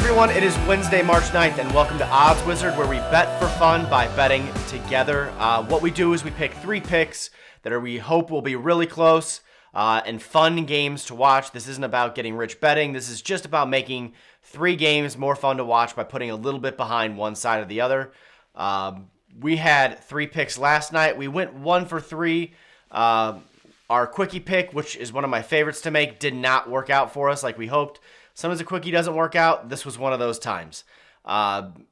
everyone, it is Wednesday, March 9th, and welcome to Odds Wizard, where we bet for fun by betting together. What we do is we pick 3 picks that we hope will be really close and fun games to watch. This isn't about getting rich betting. This is just about making 3 games more fun to watch by putting a little bit behind one side or the other. We had 3 picks last night. We went 1 for 3. Our quickie pick, which is one of my favorites to make, did not work out for us like we hoped. Sometimes a quickie doesn't work out. This was one of those times.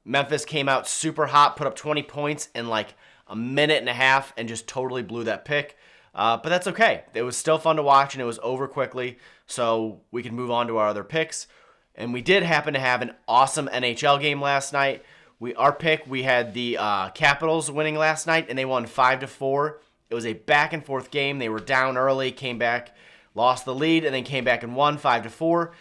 Memphis came out super hot, put up 20 points in like a minute and a half, and just totally blew that pick. But that's okay. It was still fun to watch, and it was over quickly, so we can move on to our other picks. And we did happen to have an awesome NHL game last night. We had the Capitals winning last night, and they won 5-4. It was a back-and-forth game. They were down early, came back, lost the lead, and then came back and won 5-4.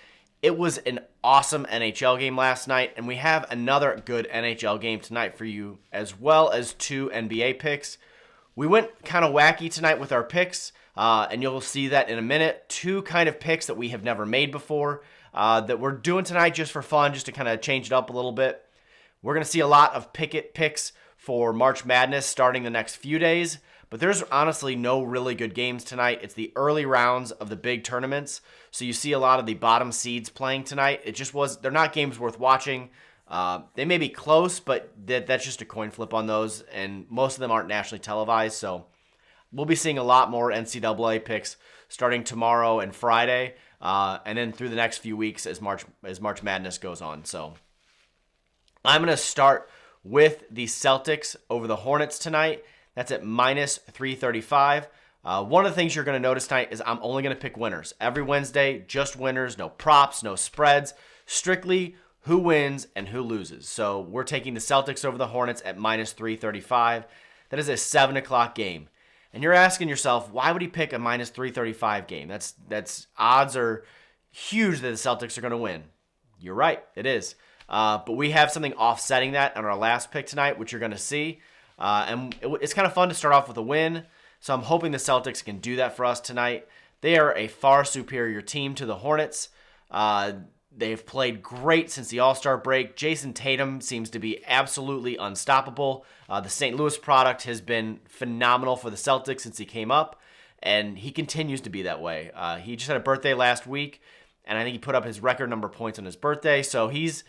It was an awesome NHL game last night, and we have another good NHL game tonight for you, as well as 2 NBA picks. We went kind of wacky tonight with our picks, and you'll see that in a minute. 2 kind of picks that we have never made before that we're doing tonight just for fun, just to kind of change it up a little bit. We're going to see a lot of picks for March Madness starting the next few days, but there's honestly no really good games tonight. It's the early rounds of the big tournaments, so you see a lot of the bottom seeds playing tonight. They're not games worth watching. They may be close, but that's just a coin flip on those, and most of them aren't nationally televised, so we'll be seeing a lot more NCAA picks starting tomorrow and Friday, and then through the next few weeks as March Madness goes on. So I'm going to start with the Celtics over the Hornets tonight. That's at minus 335. One of the things you're going to notice tonight is I'm only going to pick winners. Every Wednesday, just winners, no props, no spreads, strictly who wins and who loses. So we're taking the Celtics over the Hornets at minus 335. That is a 7 o'clock game. And you're asking yourself, why would he pick a minus 335 game? That's odds are huge that the Celtics are going to win. You're right, it is. But we have something offsetting that on our last pick tonight, which you're going to see. And it's kind of fun to start off with a win. So I'm hoping the Celtics can do that for us tonight. They are a far superior team to the Hornets. They've played great since the All-Star break. Jason Tatum seems to be absolutely unstoppable. The St. Louis product has been phenomenal for the Celtics since he came up, and he continues to be that way. He just had a birthday last week, and I think he put up his record number of points on his birthday. So he's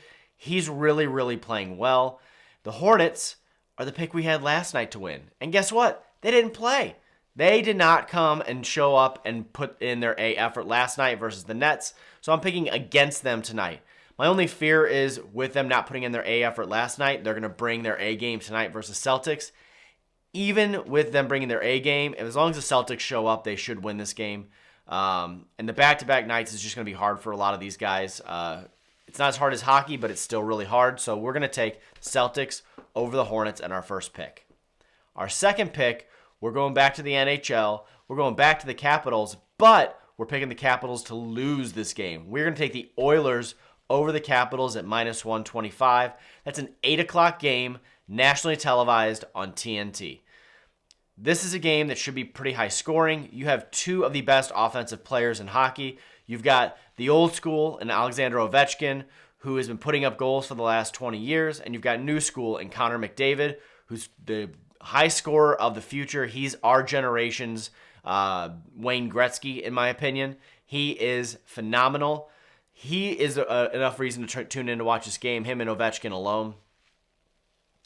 really, really playing well. The Hornets are the pick we had last night to win. And guess what? They didn't play. They did not come and show up and put in their A effort last night versus the Nets. So I'm picking against them tonight. My only fear is with them not putting in their A effort last night, they're going to bring their A game tonight versus Celtics. Even with them bringing their A game, as long as the Celtics show up, they should win this game. And the back-to-back nights is just going to be hard for a lot of these guys. It's not as hard as hockey, but it's still really hard. So we're going to take Celtics over the Hornets in our first pick. Our second pick, we're going back to the NHL. We're going back to the Capitals, but we're picking the Capitals to lose this game. We're going to take the Oilers over the Capitals at minus 125. That's an 8 o'clock game, nationally televised on TNT. This is a game that should be pretty high scoring. You have 2 of the best offensive players in hockey. You've got the old school in Alexander Ovechkin, who has been putting up goals for the last 20 years, and you've got new school in Connor McDavid, who's the high scorer of the future. He's our generation's Wayne Gretzky, in my opinion. He is phenomenal. He is enough reason to tune in to watch this game, him and Ovechkin alone.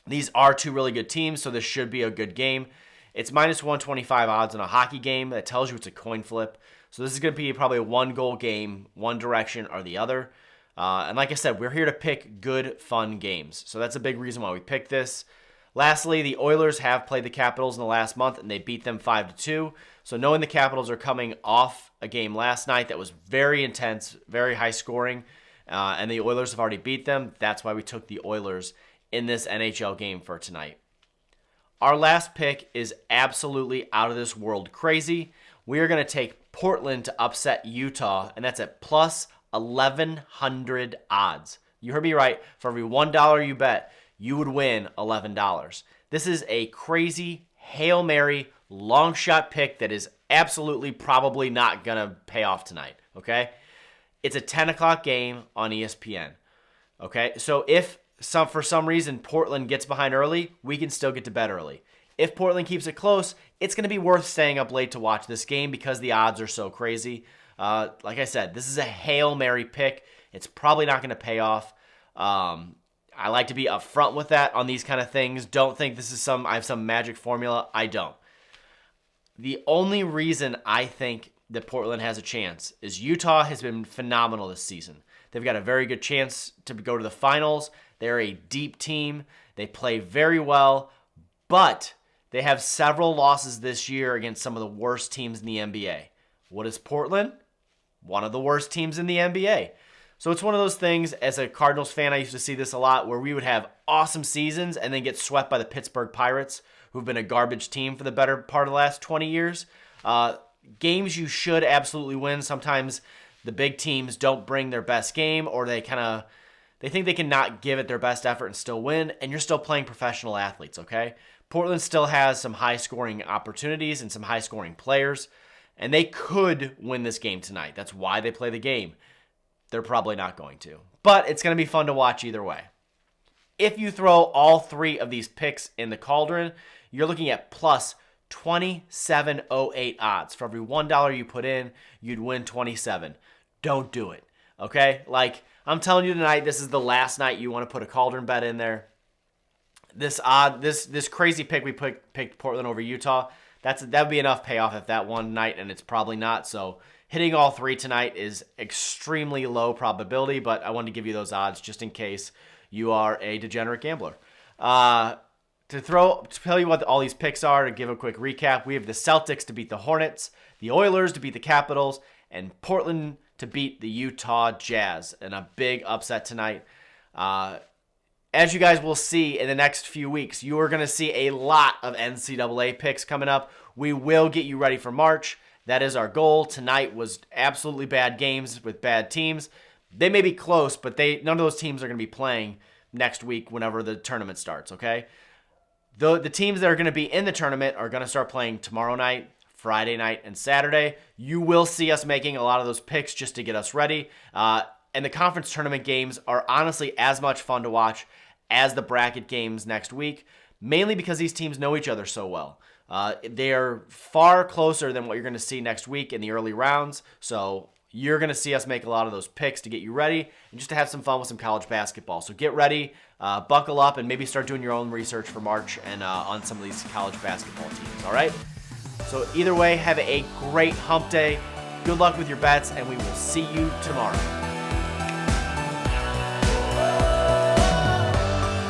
These are 2 really good teams, so this should be a good game. It's minus 125 odds in a hockey game. That tells you it's a coin flip. So this is going to be probably a 1-goal game, one direction or the other. And like I said, we're here to pick good, fun games. So that's a big reason why we picked this. Lastly, the Oilers have played the Capitals in the last month, and they beat them 5-2. So knowing the Capitals are coming off a game last night that was very intense, very high scoring, and the Oilers have already beat them, that's why we took the Oilers in this NHL game for tonight. Our last pick is absolutely out of this world crazy. We are going to take Portland to upset Utah, and that's at plus 1,100 odds. You heard me right. For every $1 you bet, you would win $11. This is a crazy Hail Mary long shot pick that is absolutely probably not going to pay off tonight, okay? It's a 10 o'clock game on ESPN. Okay, so if for some reason Portland gets behind early, we can still get to bed early. If Portland keeps it close, it's going to be worth staying up late to watch this game because the odds are so crazy. Like I said, this is a Hail Mary pick. It's probably not going to pay off. I like to be upfront with that on these kind of things. Don't think this is I have some magic formula. I don't. The only reason I think that Portland has a chance is Utah has been phenomenal this season. They've got a very good chance to go to the finals. They're a deep team. They play very well, but they have several losses this year against some of the worst teams in the NBA. What is Portland? One of the worst teams in the NBA. So it's one of those things, as a Cardinals fan, I used to see this a lot, where we would have awesome seasons and then get swept by the Pittsburgh Pirates, who've been a garbage team for the better part of the last 20 years. Games you should absolutely win. Sometimes the big teams don't bring their best game, or they think they can not give it their best effort and still win, and you're still playing professional athletes, okay? Portland still has some high-scoring opportunities and some high-scoring players, and they could win this game tonight. That's why they play the game. They're probably not going to. But it's going to be fun to watch either way. If you throw all three of these picks in the cauldron, you're looking at plus 27.08 odds. For every $1 you put in, you'd win 27. Don't do it, okay? Like, I'm telling you tonight, this is the last night you want to put a cauldron bet in there. This crazy pick we picked Portland over Utah, that would be enough payoff if that one night, and it's probably not. So hitting all three tonight is extremely low probability, but I wanted to give you those odds just in case you are a degenerate gambler. To tell you what all these picks are, to give a quick recap, we have the Celtics to beat the Hornets, the Oilers to beat the Capitals, and Portland to beat the Utah Jazz in a big upset tonight. As you guys will see in the next few weeks, you are going to see a lot of NCAA picks coming up. We will get you ready for March. That is our goal. Tonight was absolutely bad games with bad teams. They may be close, but none of those teams are going to be playing next week whenever the tournament starts, okay? The teams that are going to be in the tournament are going to start playing tomorrow night, Friday night, and Saturday. You will see us making a lot of those picks just to get us ready. And the conference tournament games are honestly as much fun to watch as the bracket games next week, mainly because these teams know each other so well. They are far closer than what you're going to see next week in the early rounds, so you're going to see us make a lot of those picks to get you ready and just to have some fun with some college basketball. So get ready, buckle up, and maybe start doing your own research for March and on some of these college basketball teams, all right? So either way, have a great hump day. Good luck with your bets, and we will see you tomorrow.